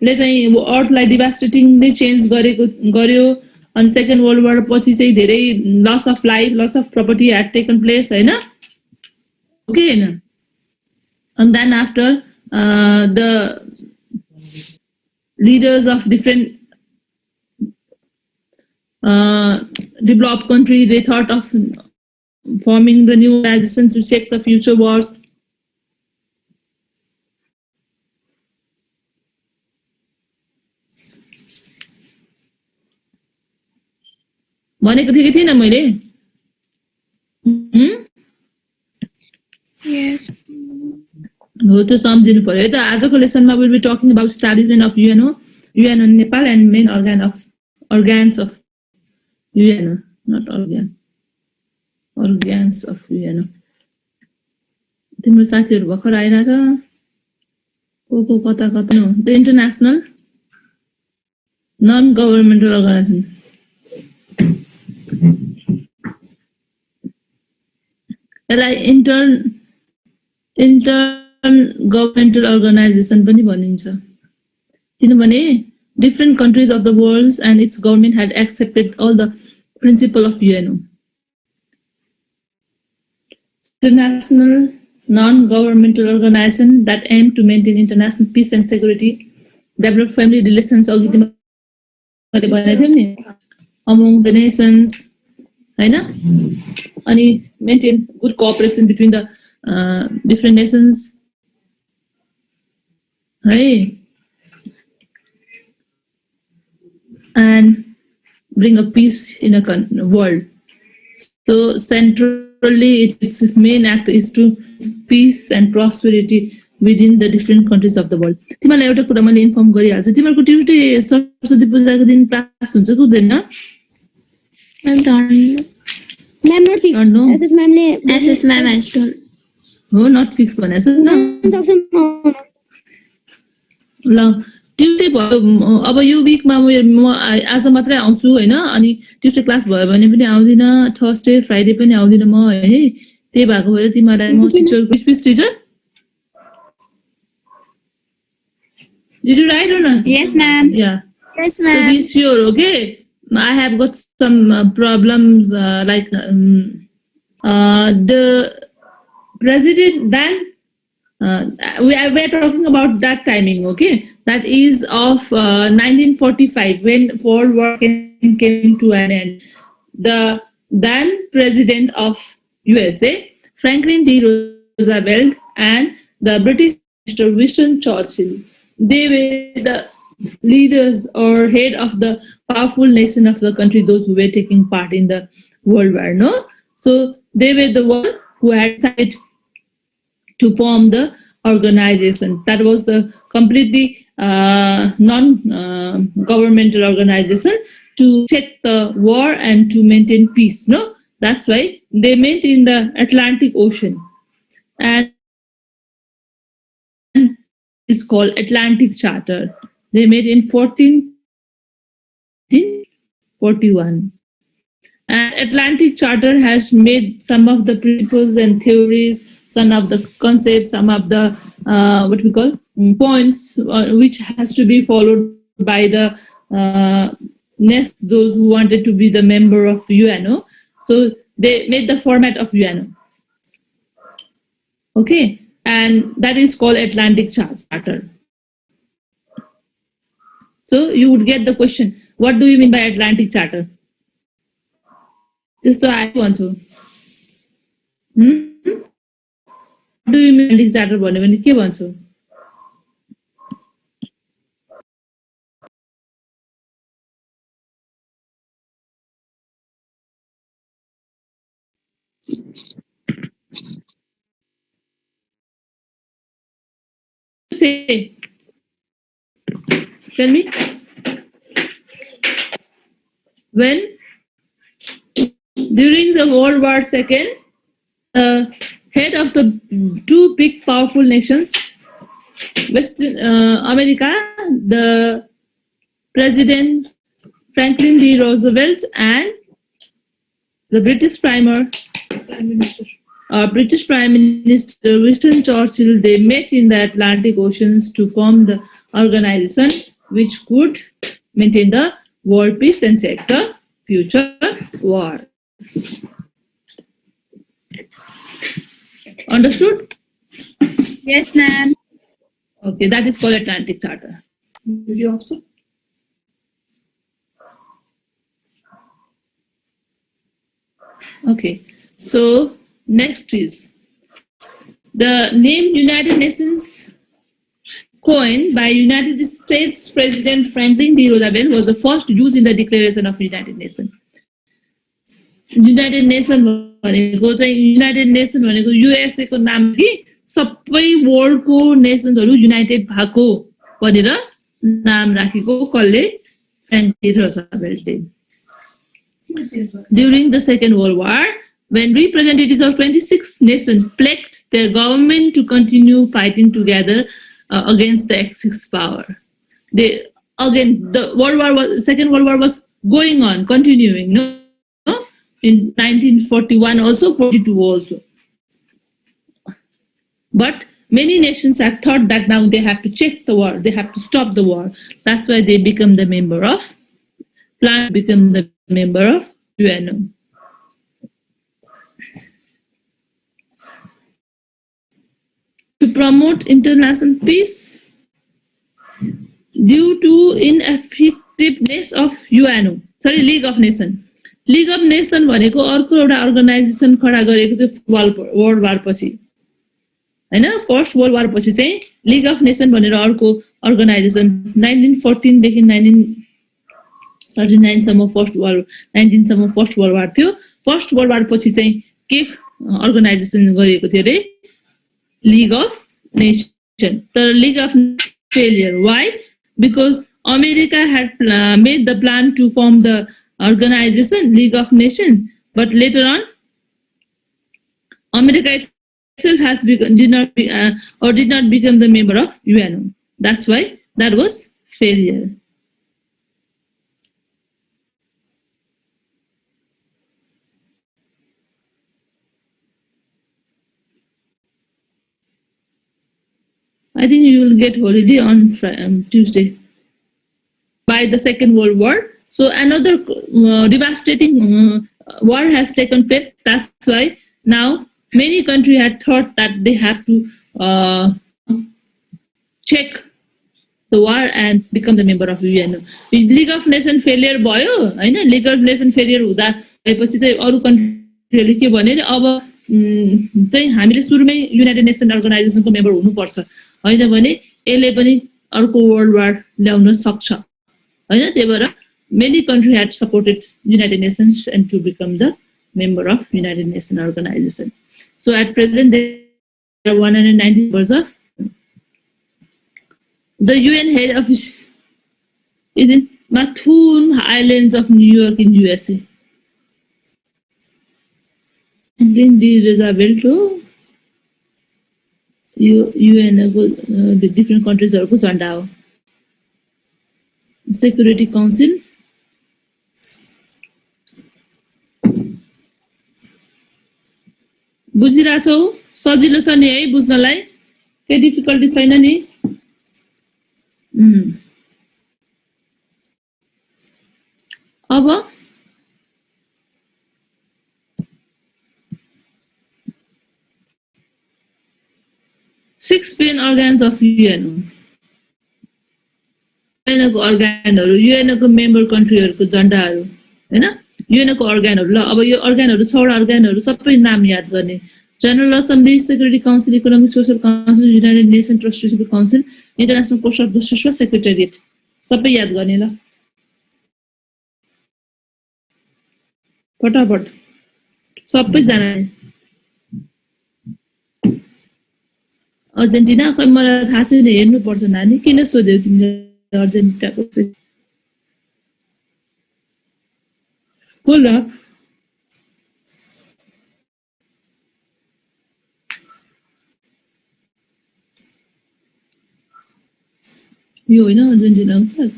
ले चाहिँ अर्थलाई डिभास्टेटिङली चेन्ज गर्यो अनि सेकेन्ड वर्ल्ड वार पछि चाहिँ धेरै loss of life loss of property had taken place हैन ओके हैन and then after the leaders of different developed country they thought of forming the new organization to check the future wars भनेको थिएँ कि थिएन मैले Yes. हो त्यो सम्झिनु पर्यो है त आजको लेसनमा will be talking about establishment of UNO UNO Nepal and main organs of UNO not organs of UNO तिम्रो साथीहरु भर्खर आइराछ को कता कता know the international non governmental organization यसलाई इंटर गभर्नमेन्टल अर्गनाइजेसन पनि भनिन्छ किनभने different countries of the world and its government had accepted all the principle of UNO. International non-governmental organization that aim to maintain international peace and security, develop family relations among the nations, and maintain good cooperation between the different nations. And bring a peace in a world. So centrally, its main act is to peace and prosperity within the different countries of the world. तिमीलाई एउटा कुरा मैले inform गरिहाल्छु तिमीहरुको Tuesday Saraswati पूजाको दिन class हुन्छ कि हुँदैन I'm done. Ma'am, not fixed. SS ma'am has told. हो नट फिक्स भनेछ न ल ट्युसडे भयो अब यो विकमा म आज मात्रै आउँछु हैन अनि ट्युसडे क्लास भयो भने पनि आउँदिन थर्सडे फ्राइडे पनि आउँदिन म है त्यही भएको भएर तिमीलाई म teacher speech teacher Did you write or not? Yes, ma'am. Yeah. Yes, So ma'am. be sure, okay? I have got some problems like the president then we are talking about that timing, okay? That is of 1945 when World War came to an end. The then president of USA, Franklin D. Roosevelt, and the British Mr. Winston Churchill, they were the leaders or head of the powerful nation of the country, those who were taking part in the World War, no? So they were the one who had decided to form the organization. That was the completely non-governmental organization to check the war and to maintain peace, no? That's why they met in the Atlantic Ocean. And it's called Atlantic Charter. They met in 1441. And Atlantic Charter has made some of the principles and theories, some of the concepts, some of the what we call points which has to be followed by the those who wanted to be the member of UNO. So they made the format of UNO. Okay, and that is called Atlantic Charter. So you would get the question, what do you mean by Atlantic Charter? This is I want to. Do you mean Atlantic Charter? When you want to? Say, tell me. When during the World War II, head of the two big powerful nations, Western America, the President Franklin D. Roosevelt and the British Prime Minister Winston Churchill, they met in the Atlantic Oceans to form the organization which could maintain the world peace and check the future war. Understood? Yes, ma'am. Okay, that is called Atlantic Charter. Will you also? Okay, so next is the name United Nations, coined by United States President Franklin D. Roosevelt, was the first used in the Declaration of United Nations. United nation भनेको चाहिँ United nation भनेको USA को नाम कि सबै वर्ल्डको नेसन्सहरू United भएको भनेर नाम राखेको कसले? Franklin रोजवेल्टले. During the Second World War, when representatives of 26 nations pledged their government to continue fighting together against the Axis power. They again the Second World War was going on, continuing, no? In 1941 also, 42 also. But many nations have thought that now they have to check the war, they have to stop the war. That's why they become the member of, plan become the member of UNO. To promote international peace, due to ineffectiveness of UNO, League of Nations. League of Nations भनेको अर्को एउटा organisation खडा गरेको थियो world war पछि, हैन? First world war पछि चाहिँ लिग of nation भनेर अर्को अर्गनाइजेसन 1914 देखि 1939 सम्म फर्स्ट वर्ल्ड 19 सम्म फर्स्ट वर्ल्ड वार थियो. फर्स्ट वर्ल्ड वार पछि चाहिँ के अर्गनाइजेसन गरिएको थियो रे? League of nation. तर league of failure. Why? Because America had made the plan to form the organization League of Nations, but later on America itself did not become the member of UNO. That's why that was failure. I think you will get holiday on Tuesday by the Second World War. So another devastating war has taken place. That's why now many countries had thought that they have to check the war and become the member of UN. League of Nations failure भयो, हैन? League of Nations failure हुँदा भएपछि चाहिँ अरु कन्ट्रीहरुले के भने अब चाहिँ हामीले सुरुमै युनाइटेड नेसन अर्गनाइजेसनको मेम्बर हुनुपर्छ, हैन भने यसले पनि अर्को वर्ल्ड वार ल्याउन सक्छ, हैन? त्यही भएर many countries had supported United Nations and to become the member of United Nations organization. So at present there are 190 members of the UN head office is in Mathoon Islands of New York in USA. And then these Roosevelt UN the different countries are झण्डा. Security Council. बुझिरहेछौ? सजिलो छ नि है बुझ्नलाई, केही difficulty छैन नि. अब 6 main organs of UN. UN को अर्गानहरु, UN को मेम्बर कन्ट्रीहरुको झण्डाहरु, हैन? UN को अर्गानहरु. ल अब यो अर्गानहरु 6 वटा अर्गानहरु सबै नाम याद गर्ने. General assembly, security council, economic social council, united nation trusteeship council, international post of justice र सेक्रेटेरिएट सबै याद गर्ने. ल फटाफट सबै जना. अर्जेन्टिना खै मलाई थाहा छैन, हेर्नु पर्छ नानी. किन सोध्यौ तिमीले अर्जेन्टिनाको? बोल. यो होइन अर्जेन्टिनाको फ्ल्याग.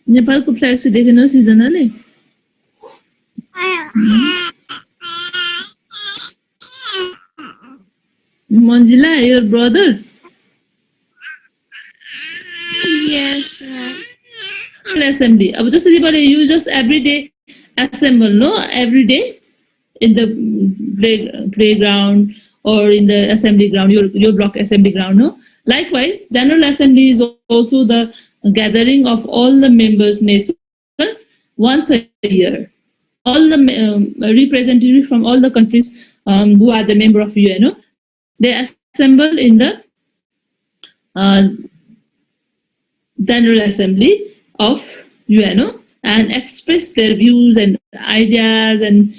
नेपालको फ्ल्याग चाहिँ देखेन सिजनाले Manjila, your brother? Yes, Assembly. अब जसरी भने you just every day assemble, no? Every day in the playground or in the assembly ground, your block assembly ground, no? Likewise, General Assembly is also the gathering of all the members nations once a year. All the representatives from all the countries who are the member of UN, they assemble in the General Assembly of UNO and express their views and ideas and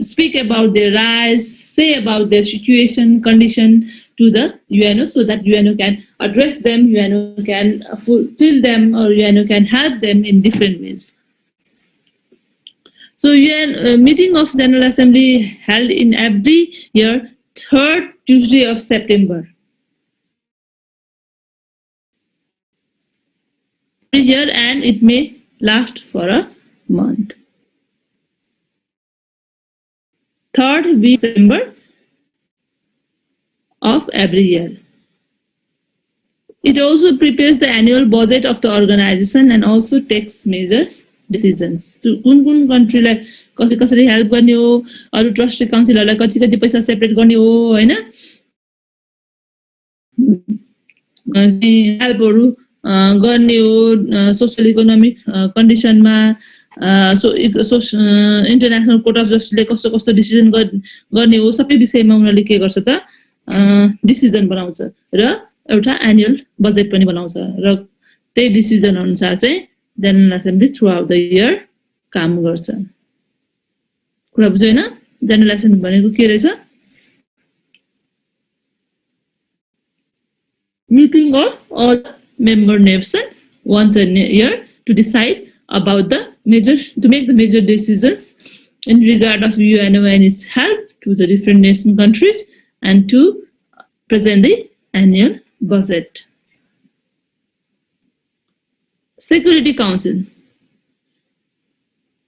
speak about their rights, say about their situation, condition to the UNO so that UNO can address them, UNO can fulfill them, or UNO can help them in different ways. So UN meeting of General Assembly held in every year, 3rd Tuesday of September. Every year, and it may last for a month. 3rd week September of every year. It also prepares the annual budget of the organization and also takes measures, decisions. कुन कुन countryलाई कसरी कसरी help गर्ने हो, अरु trustee काउन्सिलहरुलाई कति कति पैसा सेपरेट गर्ने हो, हैन? हेल्पहरु गर्ने हो सोशल इकोनोमिक कन्डिसनमा इन्टरनेशनल कोर्ट अफ जस्टिसले कस्तो कस्तो डिसिजन गर्ने हो सबै विषयमा उनीहरुले के गर्छ त डिसिजन बनाउँछ र एउटा एनुअल बजेट पनि बनाउँछ र त्यही डिसिजन अनुसार चाहिँ general assembly through out the year काम गर्छ कुरा बुझ्यो हैन जनरल असेम्ब्ली भनेको के रहेछ meeting of all member nations once a year to decide about the measures, to make the major decisions in regard of UNO and its help to the different nation countries and to present the annual budget. Security Council.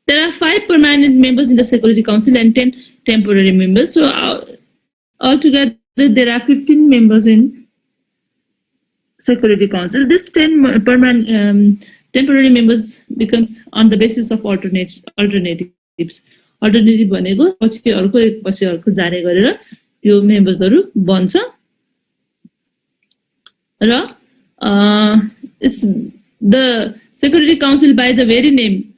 There are 5 permanent members in the Security Council and 10 temporary members. So altogether there are 15 members in Security Council. This 10 permanent temporary members becomes on the basis of alternatives. Alternative भनेको पछि अर्को एक पछि अर्को जाने गरेर यो मेम्बर्सहरु बन्छ र the Security Council by the very name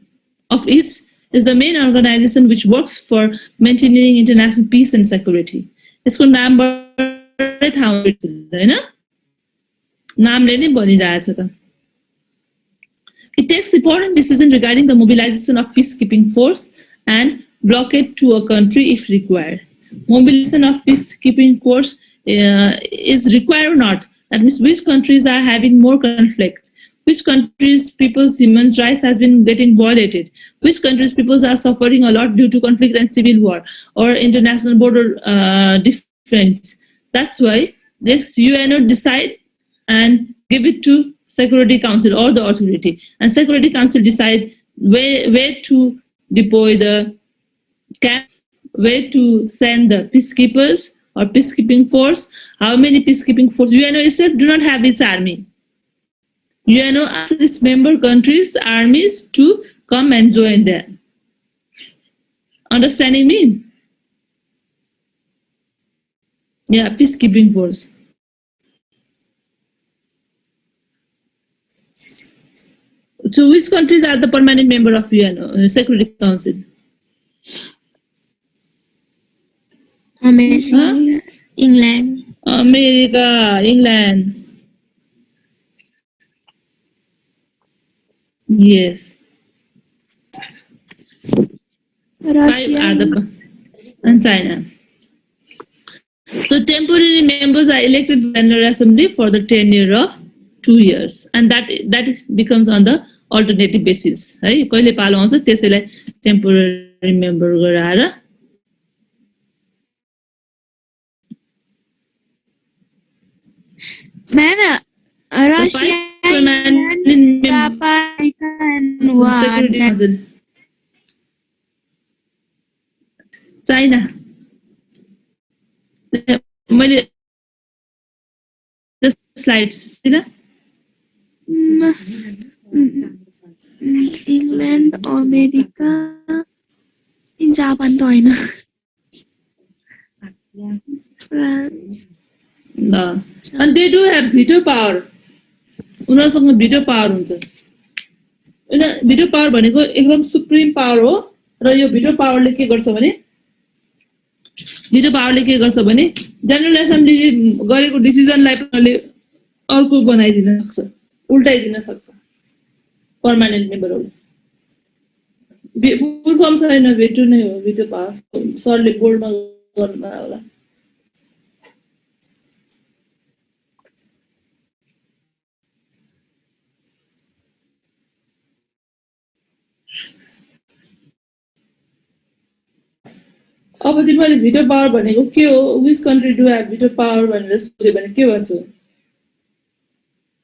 of it is the main organization which works for maintaining international peace and security. यसको नामबाट थाहा हुन्छ हैन नामले नै भनिरहेछ त It takes important decisions regarding the mobilization of peacekeeping force and blockade to a country if required. Mobilization of peacekeeping force is required or not. That means which countries are having more conflict, which countries people's human rights has been getting violated, which countries peoples are suffering a lot due to conflict and civil war or international border defense. That's why this UNO decide and give it to Security Council or the authority, and Security Council decide where to deploy the camp, where to send the peacekeepers or peacekeeping force, how many peacekeeping force. UNO itself do not have its army. UNO asks its member countries' armies to come and join them. Understanding me? Yeah, peacekeeping force. So which countries are the permanent member of UN Security Council? America, England. America, England. Yes. Russia and China. So temporary members are elected by the General Assembly for the tenure of 2 years, and that becomes on the alternative basis. है कहिले पालो आउँछ त्यसैलाई temporary member गराएर Russia, Japan, China. मैले slide China. England, America, Japan त होइन. France. No. And they do have veto power. उनीहरुसँग veto power हुन्छ. Veto power भनेको एकदम सुप्रिम पावर हो र यो veto powerले के गर्छ भने जनरल एसेम्ब्लीले गरेको डिसिजनलाई पनि अर्को बनाइदिन सक्छ, उल्टाइदिन सक्छ पर्मानेन्ट मेम्बरहरु. फुल फर्म छैन, भेटो नै हो, भेटो पावर. सरले बोर्डमा गर्नु होला. अब तिमीले भिटो पावर भनेको के हो, which country do have veto power भनेर सोध्यो भने के भन्छौ?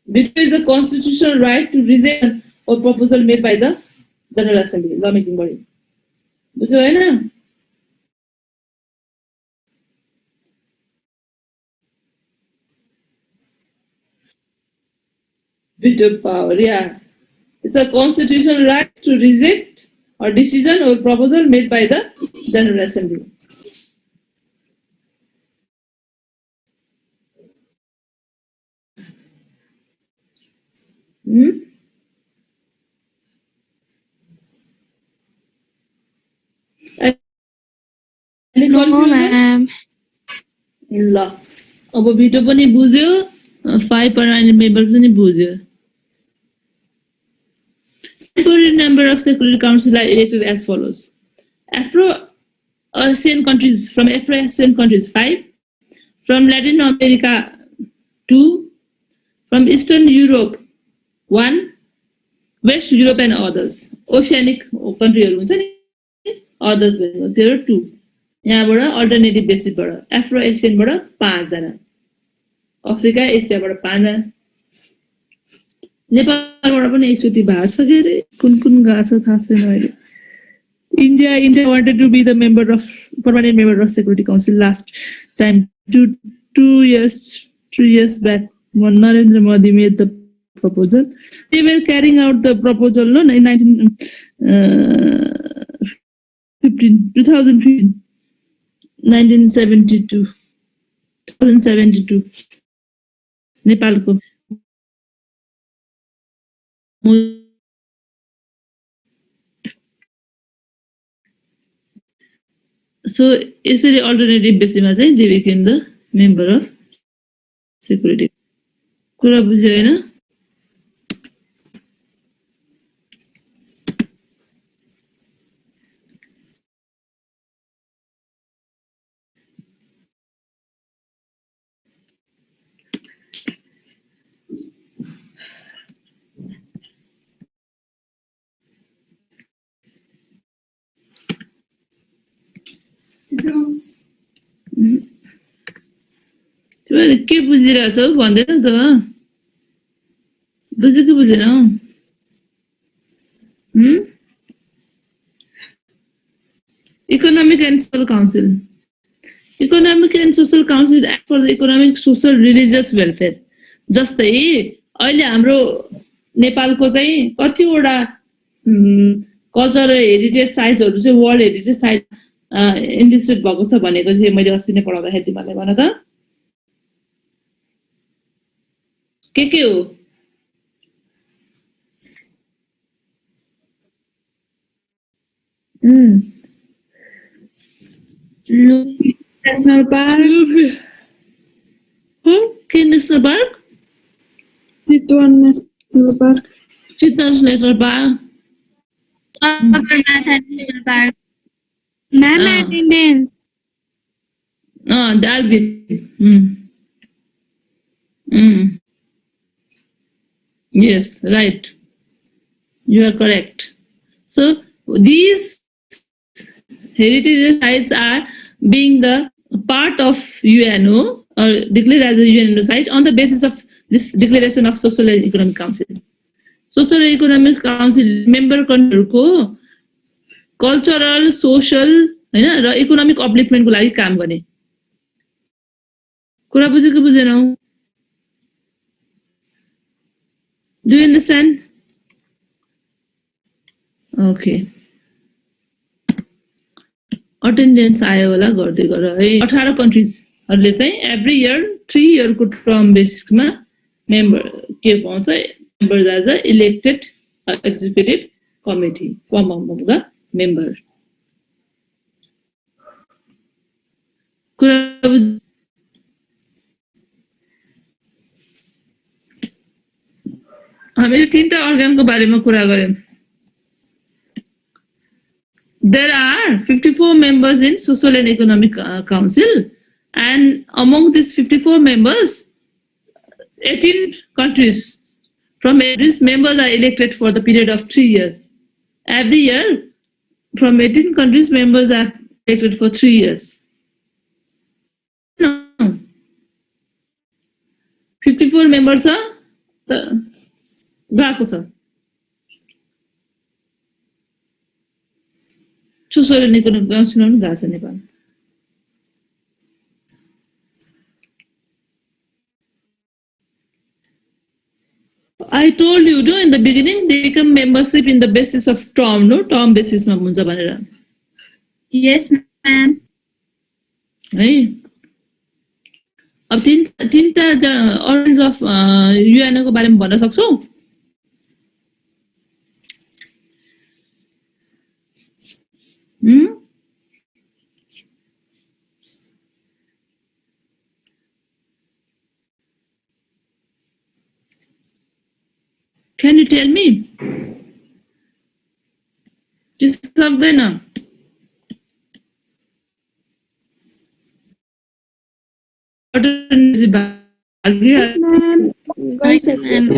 Veto is the constitutional right to reject a proposal made by the General Assembly, lawmaking body. बुझ्यौ हैन? Veto power, yeah. It's a constitutional right to reject a decision or proposal made by the General Assembly. Any confusion? ल अब video पनि बुझ्यो, 5 permanent member पनि बुझ्यो. Temporary number of Security Council are elected as follows. Afro-Asian countries, from Afro-Asian countries 5, from Latin America 2, from Eastern Europe 1, West Europe and others. Oceanic countryहरु हुन्छ नि, others भनेको there are 2. यहाँबाट alternative बेसिसबाट Afro एसियनबाट 5 जना, Africa एसियाबाट 5 जना, नेपालबाट पनि एकचोटी भएको छ के रे, कुन गएको छ थाहा छैन अहिले. India wanted to be the permanent member of Security Council last time 2 years, 3 years back when Narendra Modi made the proposal. They were carrying out the proposal in 2015. 2072 नेपालको. So यसरी अल्टरनेटिभ बेसिसमा चाहिँ they became the member of security. कुरा बुझ्यो हैन? तिमीले के बुझिरहेछौ भन्दैन त, बुझ्यो कि बुझेन? Economic and Social Council. Economic and Social Council act for the economic, social, religious welfare. जस्तै अहिले हाम्रो नेपालको चाहिँ कतिवटा कल्चरल हेरिटेज साइट्सहरु चाहिँ वर्ल्ड हेरिटेज साइट इन्लिस्टेड भएको छ भनेको थिएँ मैले अस्ति नै पढाउँदाखेरि. तिमीलाई भन त के हो? National Park. के national park? Chitwan National Park. Chitwan national park. National Park. Ma'am, attendance. I'll give. Yes, right. You are correct. So these heritage sites are being the part of UNO or declared as a UNO site on the basis of this declaration of Social and Economic Council. Social economic council member कन्ट्रीहरूको cultural social हैन र economic अपलिफ्टमेन्टको लागि काम गर्ने कुरा बुझेको बुझेनौ do you understand okay attendance आयो होला गर्दै गर है 18 कन्ट्रीजहरुले चाहिँ एभ्री इयर 3 इयरको टर्म बेसिसमा मेम्बर के पाउँछ members as a elected executive committee among the member कुरा हामीले तीनटा अर्गनको बारेमा कुरा गर्यौं There are 54 members in Social and Economic Council, and among these 54 members, 18 countries from every members are elected for the period of 3 years. Every year, from 18 countries, members are elected for 3 years. No. 54 members are गएको छ social end economic council पनि गएको छ Nepal I told you no in the beginning they become membership in the basis of term no term basis मा हुन्छ भनेर Yes ma'am है अब तीनटा ऑर्गन्स अफ UN को बारेमा भन्न सक्छौ Can you tell me? Just सक्दैन Yes ma'am. Yes ma'am.